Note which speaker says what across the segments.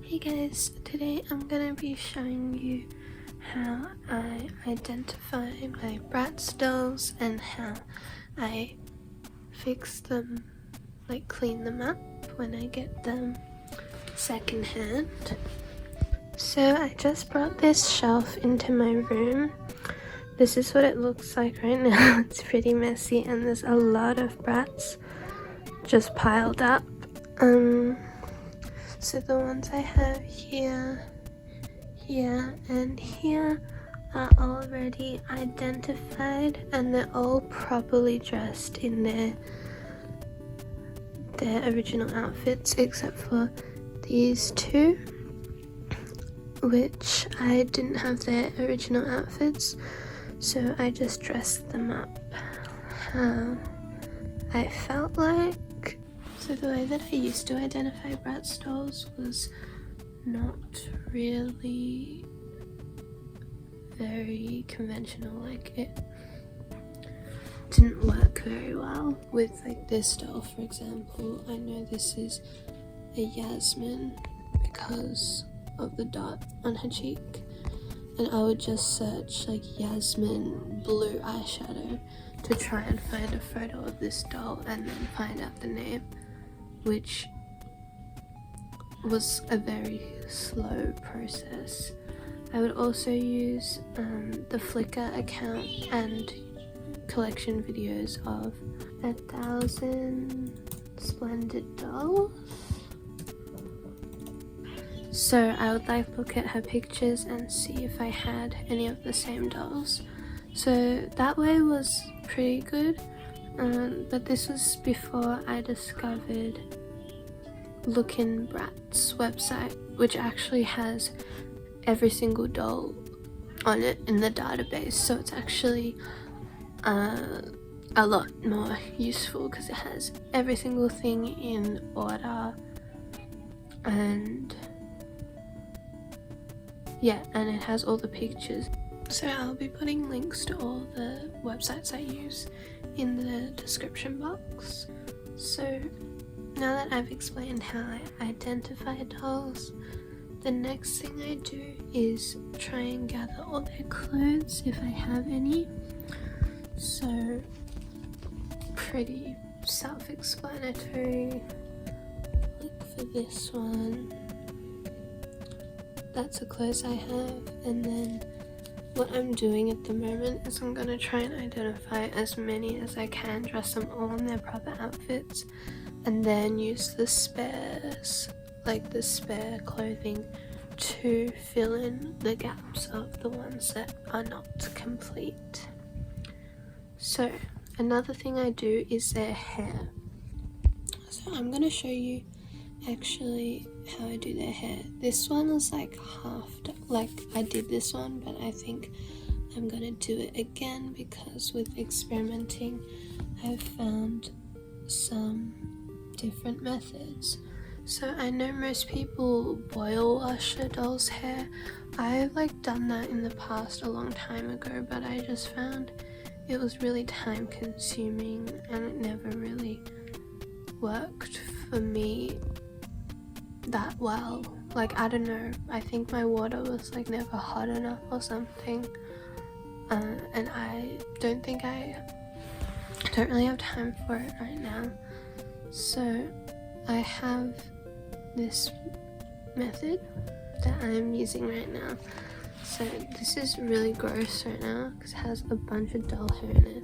Speaker 1: Hey guys, today I'm gonna be showing you how I identify my Bratz dolls and how I fix them, like clean them up when I get them secondhand. So I just brought this shelf into my room. This is what it looks like right now. It's pretty messy and there's a lot of Bratz just piled up. So the ones I have here, and here are already identified and they're all properly dressed in their original outfits except for these two, which I didn't have their original outfits, so I just dressed them up how I felt like. So the way that I used to identify Bratz dolls was not really very conventional. Like, it didn't work very well with like this doll, for example. I know this is a Yasmin because of the dot on her cheek, and I would just search like Yasmin blue eyeshadow to try and find a photo of this doll and then find out the name, which was a very slow process. I would also use the Flickr account and collection videos of 1,000 Splendid Dolls. So I would like look at her pictures and see if I had any of the same dolls. So that way was pretty good. But this was before I discovered Lookin' Bratz website, which actually has every single doll on it in the database, so it's actually a lot more useful because it has every single thing in order, and yeah, and it has all the pictures. So I'll be putting links to all the websites I use in the description box. So now that I've explained how I identify dolls, the next thing I do is try and gather all their clothes if I have any. So pretty self-explanatory. Like for this one, that's the clothes I have, and then what I'm doing at the moment is I'm gonna try and identify as many as I can, dress them all in their proper outfits, and then use the spares, like the spare clothing, to fill in the gaps of the ones that are not complete. So another thing I do is their hair. So I'm gonna show you actually how I do their hair. This one is like half done. Like, I did this one, but I think I'm gonna do it again because with experimenting I've found some different methods. So I know most people boil wash a doll's hair. I've like done that in the past a long time ago, but I just found it was really time consuming and it never really worked for me that well. Like, I don't know, I think my water was like never hot enough or something, and I don't really have time for it right now. So I have this method that I'm using right now. So this is really gross right now because it has a bunch of doll hair in it.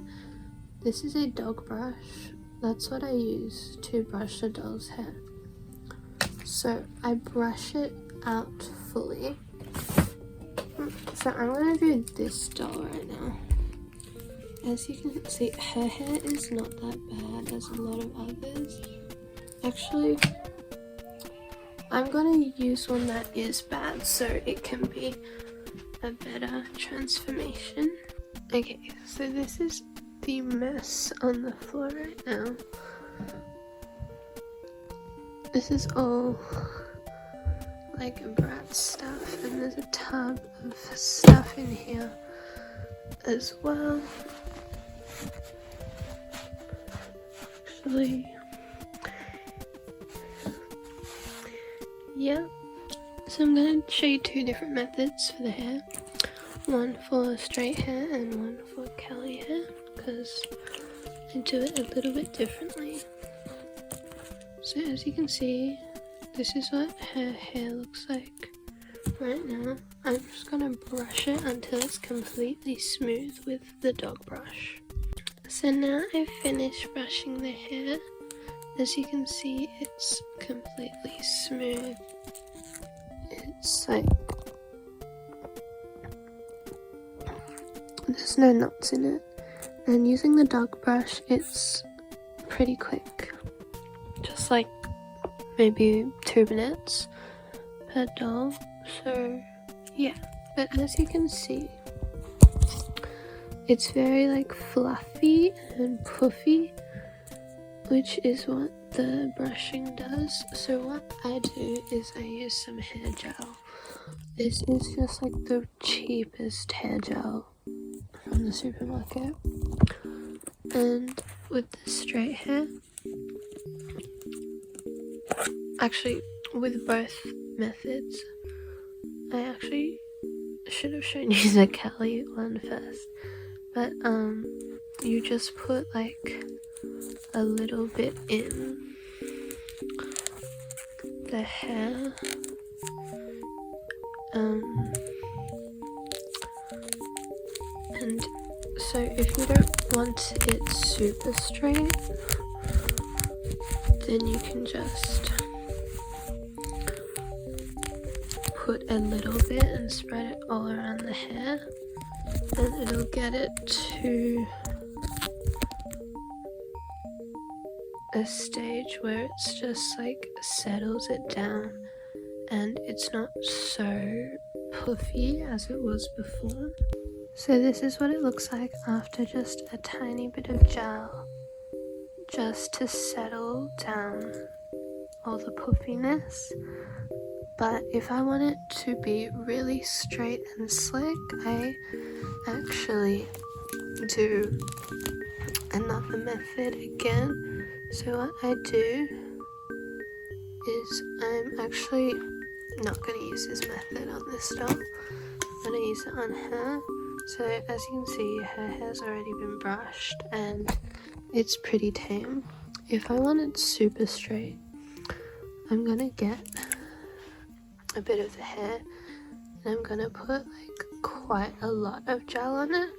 Speaker 1: This is a dog brush. That's what I use to brush the doll's hair. So I brush it out fully. So I'm gonna do this doll right now. As you can see, her hair is not that bad as a lot of others. Actually, I'm gonna use one that is bad so it can be a better transformation. Okay, so this is the mess on the floor right now. This is all like Bratz stuff, and there's a tub of stuff in here as well. Actually, yeah, So I'm going to show you two different methods for the hair. One for straight hair and one for curly hair, because I do it a little bit differently. So as you can see, this is what her hair looks like right now. I'm just going to brush it until it's completely smooth with the dog brush. So now I've finished brushing the hair. As you can see, it's completely smooth. It's like there's no knots in it, and using the dog brush, it's pretty quick, just like maybe 2 minutes per doll. So yeah, but as you can see, it's very like fluffy and puffy, which is what the brushing does. So what I do is I use some hair gel. This is just like the cheapest hair gel from the supermarket. And with the straight hair, actually with both methods, I actually should have shown you the curly one first, but you just put like a little bit in the hair, and so if you don't want it super straight, then you can just put a little bit and spread it all around the hair, and it'll get it to a stage where it's just like settles it down and it's not so puffy as it was before. So this is what it looks like after just a tiny bit of gel, just to settle down all the puffiness. But if I want it to be really straight and slick, I actually do another method again. So what I do is I'm actually not going to use this method on this doll. I'm going to use it on her. So as you can see, her hair's already been brushed and it's pretty tame. If I want it super straight, I'm going to get a bit of the hair and I'm going to put like quite a lot of gel on it.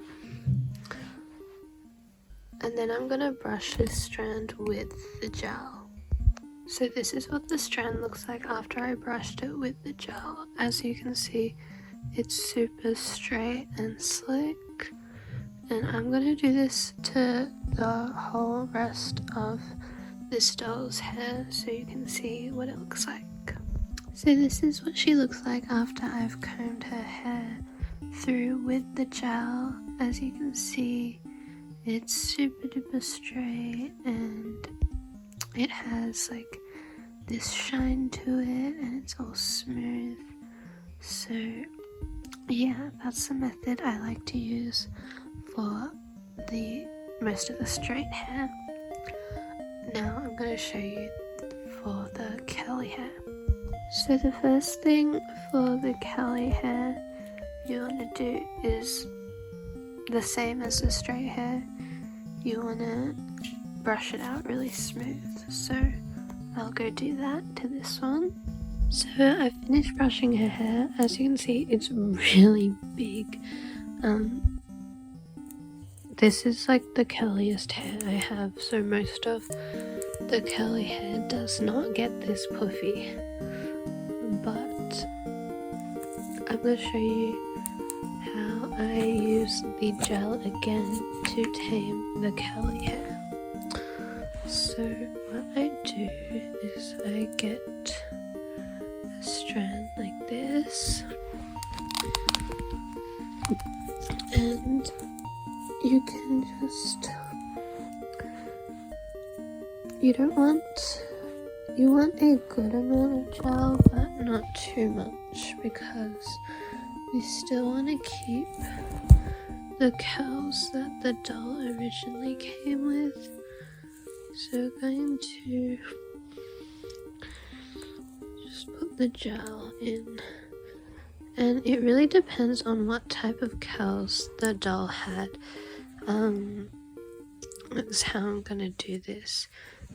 Speaker 1: And then I'm going to brush this strand with the gel. So this is what the strand looks like after I brushed it with the gel. As you can see, it's super straight and slick. And I'm going to do this to the whole rest of this doll's hair so you can see what it looks like. So this is what she looks like after I've combed her hair through with the gel. As you can see, it's super duper straight and it has like this shine to it and it's all smooth. So yeah, that's the method I like to use for the most of the straight hair. Now I'm going to show you for the curly hair. So the first thing for the curly hair you want to do is the same as the straight hair. You want to brush it out really smooth. So I'll go do that to this one. So I finished brushing her hair. As you can see, it's really big. This is like the curliest hair I have, so most of the curly hair does not get this puffy. But I'm going to show you how I use the gel again to tame the curly hair. So what I do is I get a strand like this, and you can just, you want a good amount of gel but not too much, because we still want to keep the curls that the doll originally came with. So we're going to just put the gel in, and it really depends on what type of curls the doll had. That's how I'm gonna do this.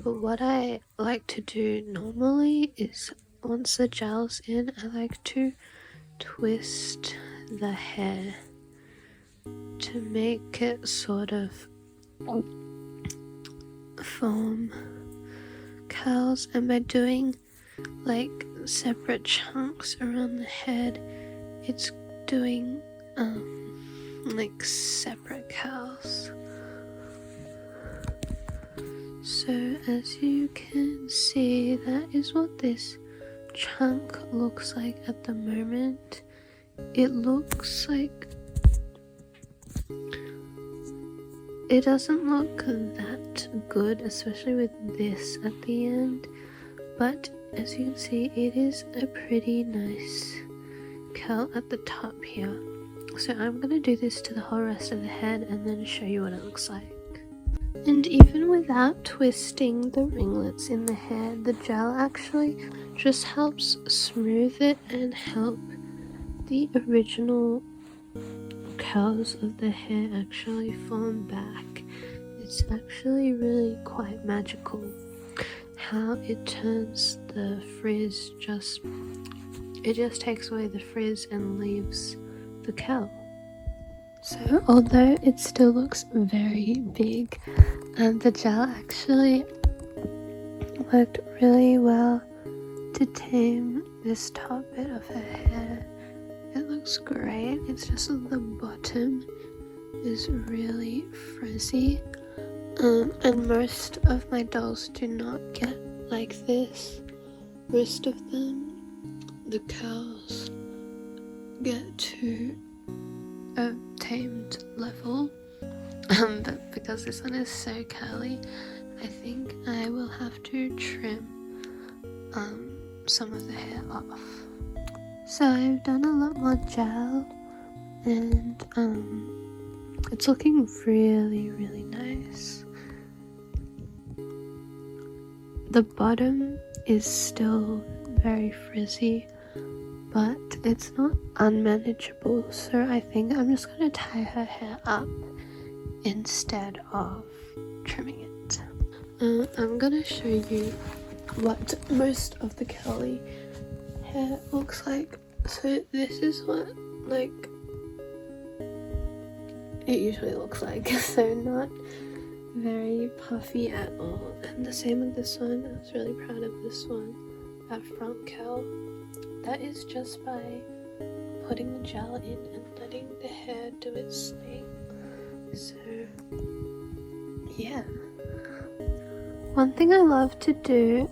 Speaker 1: But what I like to do normally is, once the gel's in, I like to twist the hair to make it sort of form curls, and by doing like separate chunks around the head, it's doing like separate curls. So as you can see, that is what this chunk looks like at the moment. It looks like it doesn't look that good, especially with this at the end, but as you can see, it is a pretty nice curl at the top here. So I'm going to do this to the whole rest of the head and then show you what it looks like. And even without twisting the ringlets in the hair, the gel actually just helps smooth it and help the original curls of the hair actually form back. It's actually really quite magical how it turns the frizz, it just takes away the frizz and leaves the curl. So although it still looks very big, the gel actually worked really well to tame this top bit of her hair. It looks great. It's just that the bottom is really frizzy, and most of my dolls do not get like this. Most of them, the curls get to a tamed level, but because this one is so curly, I think I will have to trim some of the hair off. So I've done a lot more gel, and it's looking really nice. The bottom is still very frizzy, but it's not unmanageable, so I think I'm just going to tie her hair up instead of trimming it. I'm going to show you what most of the curly hair looks like. So this is what like it usually looks like, so not very puffy at all. And the same with this one. I was really proud of this one, that front curl. That is just by putting the gel in and letting the hair do its thing. So yeah, one thing I love to do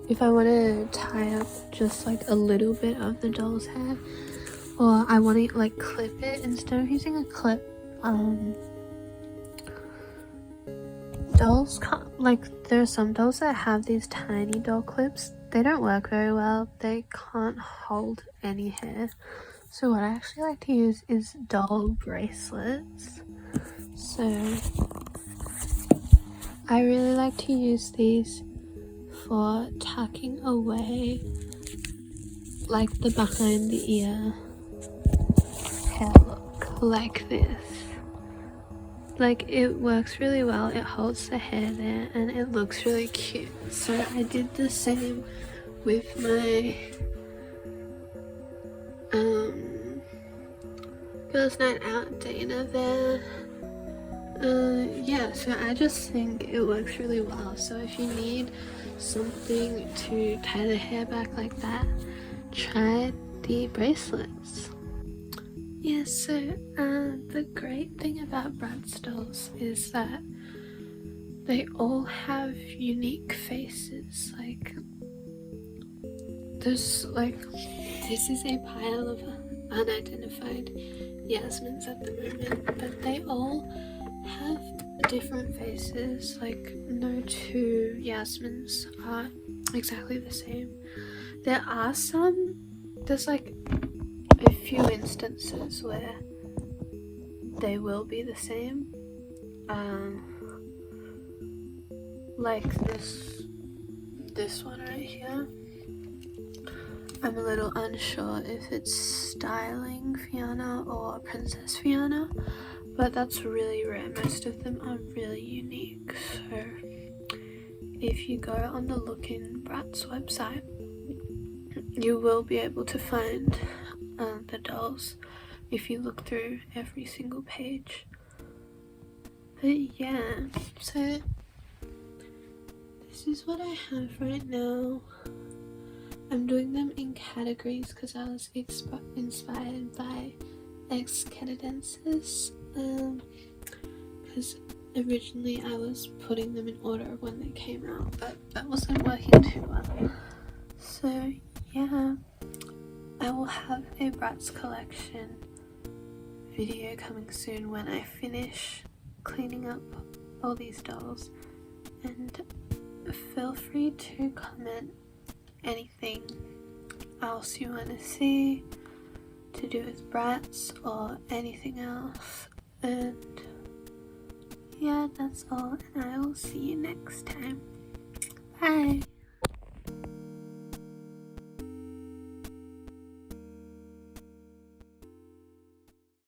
Speaker 1: if I want to tie up just like a little bit of the doll's hair, or I want to like clip it, instead of using a clip, dolls can't, like there are some dolls that have these tiny doll clips. They don't work very well. They can't hold any hair. So what I actually like to use is doll bracelets. So I really like to use these for tucking away like the behind the ear hair look, like this. Like, it works really well, it holds the hair there and it looks really cute. So I did the same with my girls' night out Dana there. Yeah, so I just think it works really well. So if you need something to tie the hair back like that, try the bracelets. Yeah, so the great thing about Bratz dolls is that they all have unique faces. Like, there's like, this is a pile of unidentified Yasmins at the moment, but they all have different faces. Like, no two Yasmins are exactly the same. There are some, there's like a few instances where they will be the same, like this one right here. I'm a little unsure if it's styling Fiona or Princess Fiona, but that's really rare. Most of them are really unique. So if you go on the Lookin' Bratz website, you will be able to find the dolls if you look through every single page. But yeah, so this is what I have right now. I'm doing them in categories because I was inspired by ex-Canadensis, because originally I was putting them in order when they came out, but that wasn't working too well. So yeah, I will have a Bratz collection video coming soon when I finish cleaning up all these dolls, and feel free to comment anything else you want to see to do with Bratz or anything else. And yeah, that's all, and I will see you next time. Bye!